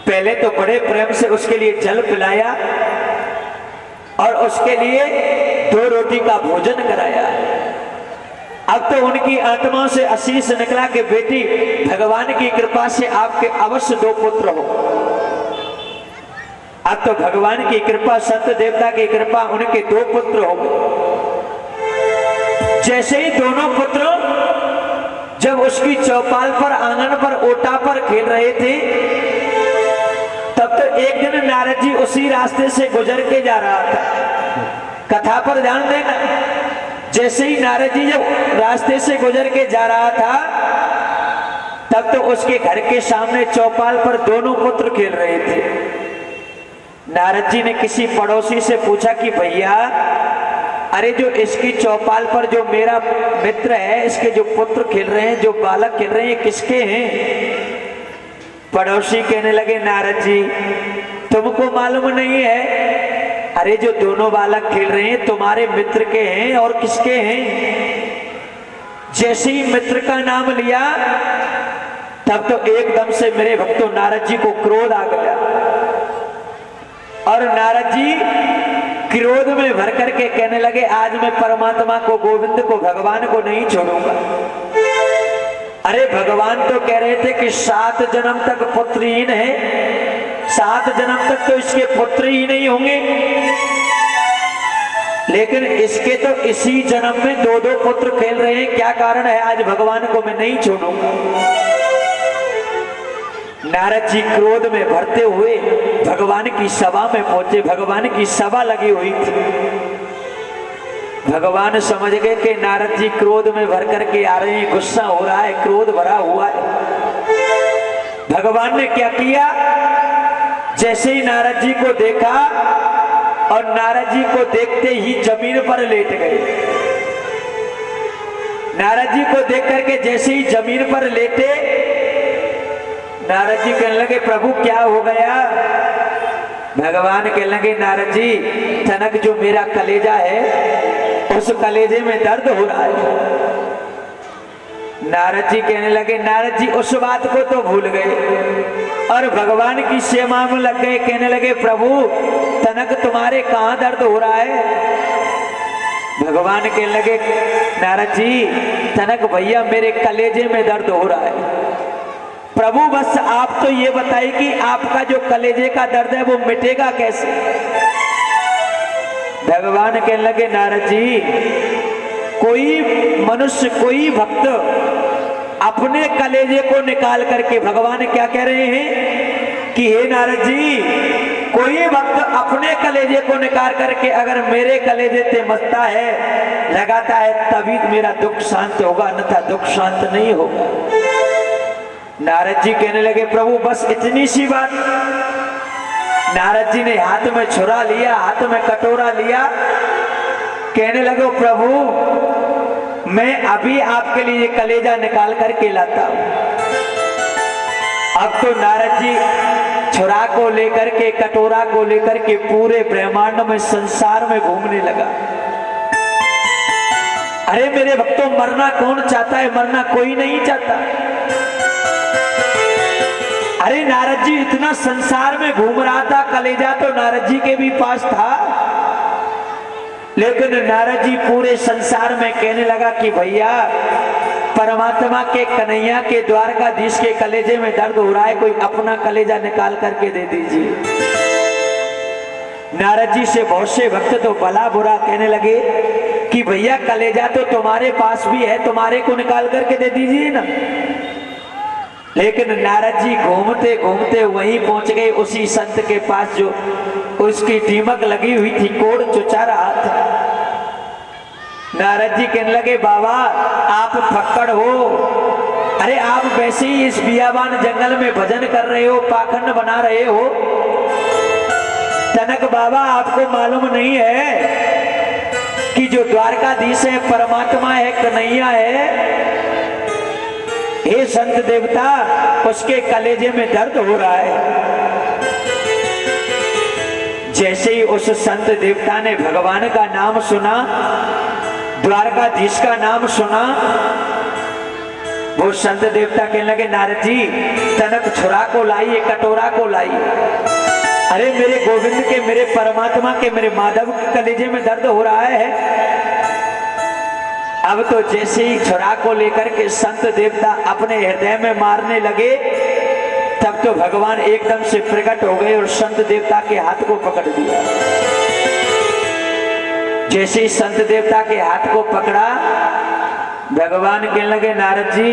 पहले तो बड़े प्रेम से उसके लिए जल पिलाया और उसके लिए 2 रोटी का भोजन कराया। अब तो उनकी आत्मा से आशीष निकला कि बेटी भगवान की कृपा से आपके अवश्य 2 पुत्र हो। अब तो भगवान की कृपा, संत देवता की कृपा, उनके 2 पुत्र हो गए। जैसे ही दोनों पुत्र जब उसकी चौपाल पर, आंगन पर, ओटा पर खेल रहे थे, तब तो एक दिन नारद जी उसी रास्ते से गुजर के जा रहा था। कथा पर ध्यान देना। जैसे ही नारद जी जब रास्ते से गुजर के जा रहा था, तब तो उसके घर के सामने चौपाल पर दोनों पुत्र खेल रहे थे। नारद जी ने किसी पड़ोसी से पूछा कि भैया, अरे जो इसकी चौपाल पर जो मेरा मित्र है, इसके जो पुत्र खेल रहे हैं, जो बालक खेल रहे हैं, ये किसके हैं? पड़ोसी कहने लगे, नारद जी तुमको मालूम नहीं है? अरे जो दोनों बालक खेल रहे हैं तुम्हारे मित्र के हैं, और किसके हैं? जैसे ही मित्र का नाम लिया, तब तो एकदम से मेरे भक्तों नारद जी को क्रोध आ गया और नारद जी क्रोध में भर करके कहने लगे, आज मैं परमात्मा को, गोविंद को, भगवान को नहीं छोड़ूंगा। अरे भगवान तो कह रहे थे कि 7 जन्म तक पुत्रहीन है, 7 जन्म तक तो इसके पुत्र ही नहीं होंगे, लेकिन इसके तो इसी जन्म में 2-2 पुत्र खेल रहे हैं। क्या कारण है? आज भगवान को मैं नहीं छोड़ूंगा। नारद जी क्रोध में भरते हुए भगवान की सभा में पहुंचे। भगवान की सभा लगी हुई थी। भगवान समझ गए कि नारद जी क्रोध में भर करके आ रहे हैं, गुस्सा हो रहा है, क्रोध भरा हुआ है। भगवान ने क्या किया? जैसे ही नारद जी को देखा और नारद जी को देखते ही जमीन पर लेट गए। नारद जी को देख करके जैसे ही जमीन पर लेटे, नारद जी कहने लगे, प्रभु क्या हो गया? भगवान कहने लगे, नारद जी तनक जो मेरा कलेजा है, उस कलेजे में दर्द हो रहा है। नारद जी कहने लगे, नारद जी उस बात को तो भूल गए और भगवान की सेवा में लग गए। कहने लगे, प्रभु तनक तुम्हारे कहाँ दर्द हो रहा है? भगवान कहने लगे, नारद जी तनक भैया मेरे कलेजे में दर्द हो रहा है। प्रभु बस आप तो ये बताइए कि आपका जो कलेजे का दर्द है वो मिटेगा कैसे? भगवान कहने लगे, नारद जी कोई मनुष्य, कोई भक्त अपने कलेजे को निकाल करके, भगवान क्या कह रहे हैं कि हे नारद जी, कोई भक्त अपने कलेजे को निकाल करके अगर मेरे कलेजे से मसता है, लगाता है, तभी मेरा दुख शांत होगा, अन्यथा दुख शांत नहीं होगा। नारद जी कहने लगे, प्रभु बस इतनी सी बात? नारद जी ने हाथ में छुरा लिया, हाथ में कटोरा लिया, कहने लगे, प्रभु मैं अभी आपके लिए कलेजा निकाल करके लाता हूं। अब तो नारद जी छुरा को लेकर के, कटोरा को लेकर के पूरे ब्रह्मांड में, संसार में घूमने लगा। अरे मेरे भक्तों, मरना कौन चाहता है? मरना कोई नहीं चाहता। अरे नारद जी इतना संसार में घूम रहा था, कलेजा तो नारद जी के भी पास था, लेकिन नारद जी पूरे संसार में कहने लगा कि भैया परमात्मा के, कन्हैया के, द्वारकाधीश के कलेजे में दर्द हो रहा है, कोई अपना कलेजा निकाल करके दे दीजिए। नारद जी से बहुत से भक्त तो भला बुरा कहने लगे कि भैया कलेजा तो तुम्हारे पास भी है, तुम्हारे को निकाल करके दे दीजिए ना। लेकिन नारद जी घूमते घूमते वहीं पहुंच गए, उसी संत के पास जो उसकी दीमक लगी हुई थी, कोड़ चुचा रहा था। नारद जी कहने लगे, बाबा आप फक्कड़ हो, अरे आप वैसे ही इस बियाबान जंगल में भजन कर रहे हो, पाखंड बना रहे हो। तनक बाबा आपको मालूम नहीं है कि जो द्वारकाधीश है, परमात्मा है, कन्हैया है, हे संत देवता, उसके कलेजे में दर्द हो रहा है। जैसे ही उस संत देवता ने भगवान का नाम सुना, द्वारकाधीश का नाम सुना, वो संत देवता कहने लगे नारद जी तनक छुरा को लाई कटोरा को लाई। अरे मेरे गोविंद के, मेरे परमात्मा के, मेरे माधव के कलेजे में दर्द हो रहा है। अब तो जैसे ही छुरा को लेकर के संत देवता अपने हृदय में मारने लगे तब तो भगवान एकदम से प्रकट हो गए और संत देवता के हाथ को पकड़ दिया। जैसे ही संत देवता के हाथ को पकड़ा भगवान कहने लगे नारद जी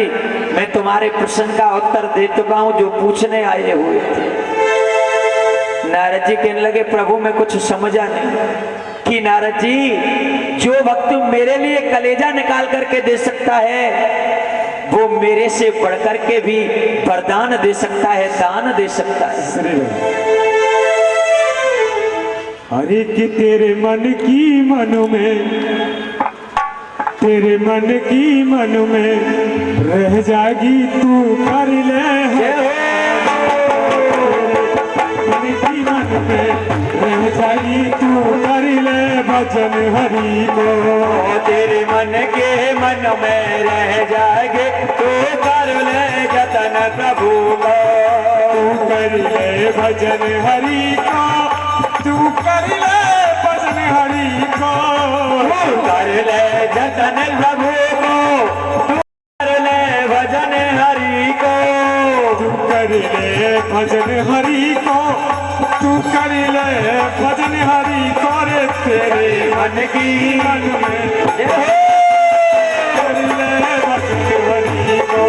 मैं तुम्हारे प्रश्न का उत्तर दे चुका हूं जो पूछने आए हुए थे। नारद जी कहने लगे प्रभु मैं कुछ समझा नहीं। कि नारद जी जो भक्त मेरे लिए कलेजा निकाल करके दे सकता है वो मेरे से बढ़कर के भी वरदान दे सकता है, दान दे सकता है। अरे कि तेरे मन की मन में, तेरे मन की मन में रह जाएगी तू कर ले। मन की मन में रह जाएगी तू कर ले भजन हरि को। तेरे मन के मन में रह जाएगे तू कर ले जतन प्रभु को। तू कर ले भजन हरि को, तू कर ले भजन हरि को। कर ले जतन प्रभु को, तू कर ले भजन हरि को। तू कर ले भजन हरि को, तू कर ले भजन हरि को। रे तेरे मन की मन में कर ले भजन हरि को।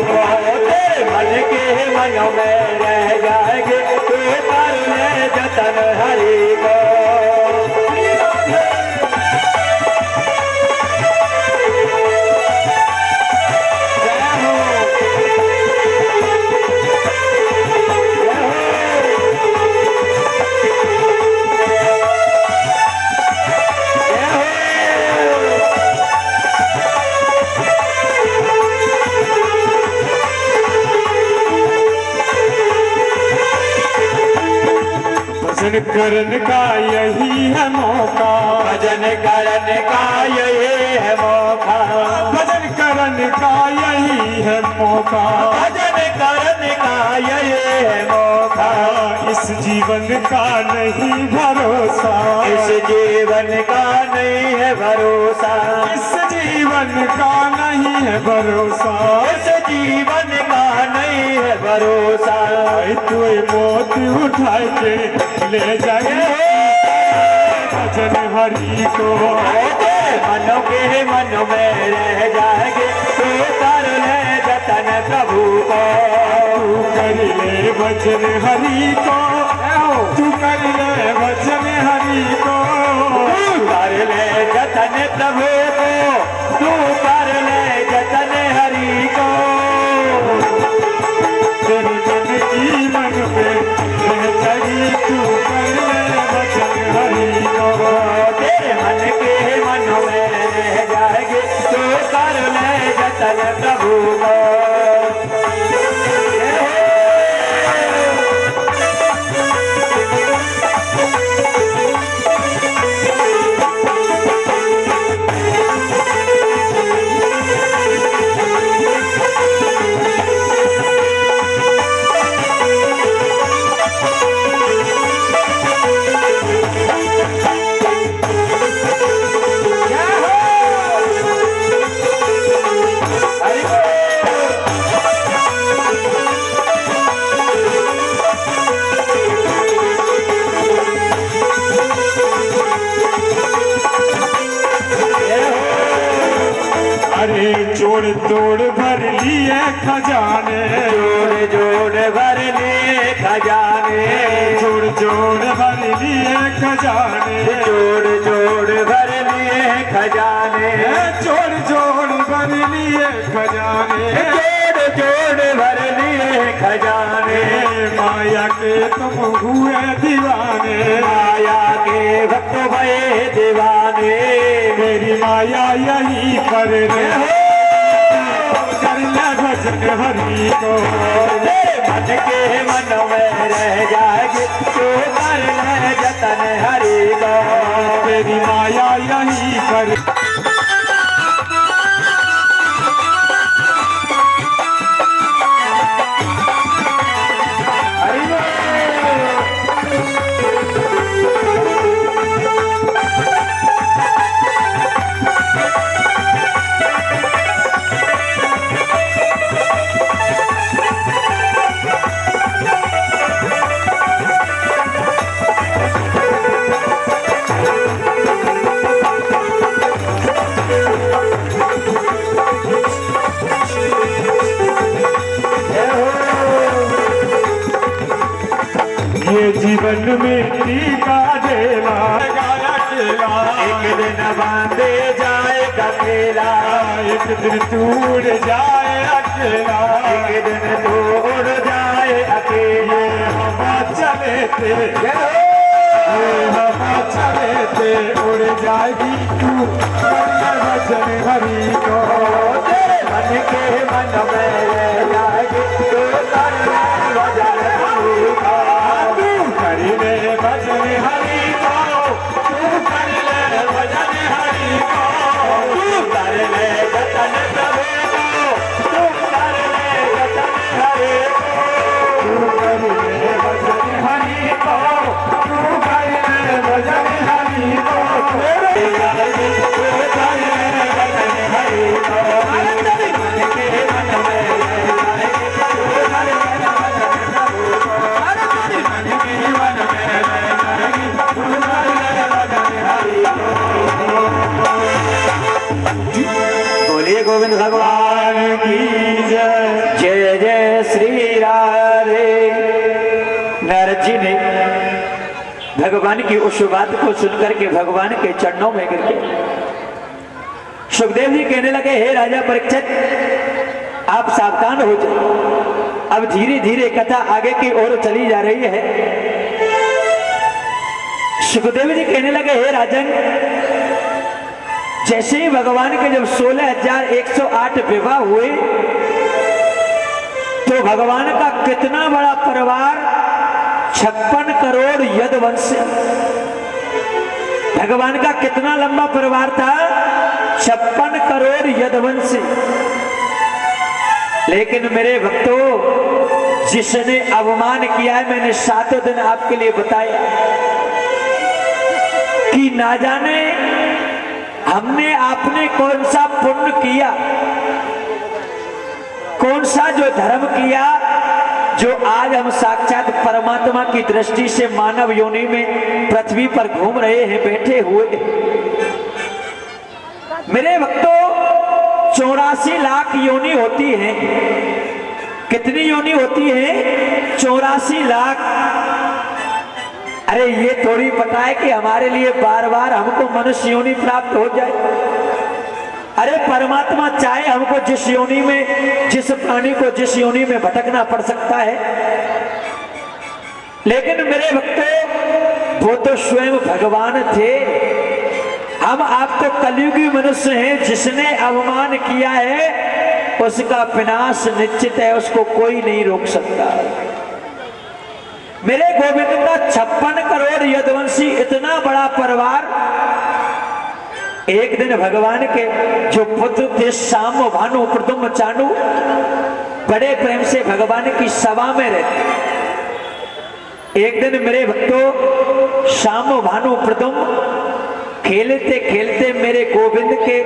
तेरे मन के मन में रह जाएगे तू कर ले जतन हरि को। भजन करने का यही है मौका, भजन करने का यही है मौका। भजन करने का यही है मौका। भजन करने का यही है मौका। इस जीवन का नहीं भरोसा, इस जीवन का नहीं है भरोसा। इस जीवन का नहीं है भरोसा। इस जीवन का नहीं है भरोसा। तू मौत उठा के ले जाए भजन हरि को। मनो के मन में रह जाएंगे तू कर ले जतन प्रभु को। तू कर ले भजन हरि को, तू कर ले भजन हरि को। कर ले जतन प्रभु को, तू कर ले जतन हरि को। तेरे मन की मन में रह जाएगी तू कर ले भजन हरि को। तेरे मन के मन में रह जाएंगे तू कर ले जतन प्रभु को। अरे जोड़ तोड़ भर लिए खजाने, जोड़ जोड़ भर लिए खजाने। जोड़ जोड़ भर लिए खजाने। जोड़ जोड़ भर लिए खजाने। जोड़ जोड़ भर लिए खजाने। जोड़ जोड़ भर लिए खजाने। माया के तुम हुए दीवाने, माया के भक्त भये दीवाने। मेरी माया यही पर रे कर ले भजन हरि को। मन के मन में रह जाएगी तू कर ले जतन हरि को। मेरी माया यही पर ये जीवन में टीका देना अकेला, एक दिन बांधे जाएगा केला, एक दिन टूट जाए अकेला, एक दिन तोड़ जाए अकेला। हवा चले थे ये हवा चले थे उड़ जाएगी तू वचन हरि को, तेरे मन के मन में रह जाएगी तू कर वचन हरि को, तू कर ले भजन हरि को, तू कर ले भजन हरि को, तू कर ले जतन प्रभु को, तू कर ले जतन हरि को, तू कर ले भजन हरि को, तू कर ले भजन हरि को, तू कर ले जतन हरि को। तेरे मन के मन में रह जाएगी तू कर ले वचन प्रभु को, तेरे मन के मन में रह जाएगी तू कर ले वचन हरि को। बोलिए गोविंद भगवान की जय। जय जय श्री राधे। नारद जी ने भगवान की उस बात को सुनकर के भगवान के चरणों में गिर के सुखदेव जी कहने लगे, हे राजा परीक्षित, आप सावधान हो जाए। अब धीरे धीरे कथा आगे की ओर चली जा रही है। सुखदेव जी कहने लगे, हे राजन, जैसे ही भगवान के जब 16,108 विवाह हुए तो भगवान का कितना बड़ा परिवार, 56 करोड़ यदुवंश। भगवान का कितना लंबा परिवार था, 56 करोड़ यदुवंश। लेकिन मेरे भक्तों, जिसने अवमान किया है, मैंने 7 दिन आपके लिए बताया कि ना जाने हमने आपने कौन सा पुण्य किया, कौन सा जो धर्म किया, जो आज हम साक्षात परमात्मा की दृष्टि से मानव योनि में पृथ्वी पर घूम रहे हैं, बैठे हुए। मेरे भक्तों, 84 लाख योनि होती है। कितनी योनि होती है? 84 लाख। अरे ये थोड़ी पता है कि हमारे लिए बार बार हमको मनुष्य योनि प्राप्त हो जाए। अरे परमात्मा चाहे हमको जिस योनि में, जिस प्राणी को जिस योनि में भटकना पड़ सकता है, लेकिन मेरे भक्तों, वो तो स्वयं भगवान थे। हम आप तो कलयुगी मनुष्य हैं। जिसने अवमान किया है उसका विनाश निश्चित है, उसको कोई नहीं रोक सकता। मेरे गोविंद का 56 करोड़ यदुवंशी इतना बड़ा परिवार, एक दिन भगवान के जो पुत्र थे शाम भानु प्रदुम्न चांडू, बड़े प्रेम से भगवान की सभा में रहते। एक दिन मेरे भक्तों, शाम भानु प्रदुम्न खेलते खेलते मेरे गोविंद के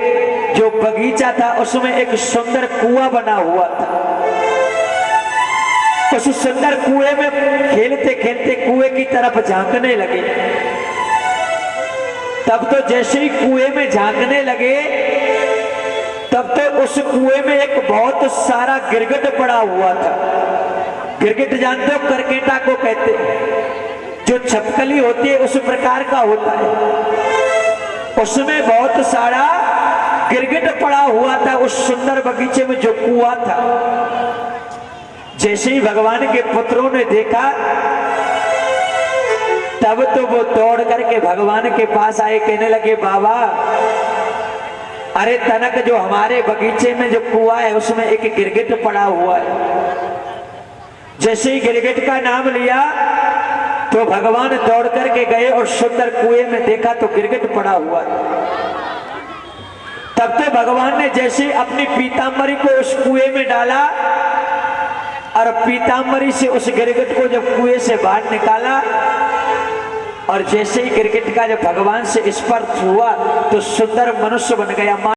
जो बगीचा था उसमें एक सुंदर कुआं बना हुआ था। उस सुंदर कुएं में खेलते खेलते कुएं की तरफ झांकने लगे। तब तो जैसे ही कुएं में झांकने लगे, तब तो उस कुएं में एक बहुत सारा गिरगिट पड़ा हुआ था। गिरगिट जानते हो, करकेटा को कहते हैं, जो छपकली होती है उस प्रकार का होता है। उसमें बहुत सारा गिरगिट पड़ा हुआ था उस सुंदर बगीचे में जो कुआं था। जैसे ही भगवान के पुत्रों ने देखा, तब तो वो दौड़ करके भगवान के पास आए, कहने लगे, बाबा, अरे तनक, जो हमारे बगीचे में जो कुआं है उसमें एक गिरगिट पड़ा हुआ है। जैसे ही गिरगिट का नाम लिया तो भगवान दौड़ करके गए और सुंदर कुएं में देखा तो गिरगिट पड़ा हुआ है। तब तो भगवान ने जैसे अपनी पीतांबरी को उस कुएं में डाला और पीतांबरी से उस गिरगिट को जब कुएं से बाहर निकाला, और जैसे ही गिरगिट का जब भगवान से स्पर्श हुआ तो सुंदर मनुष्य बन गया।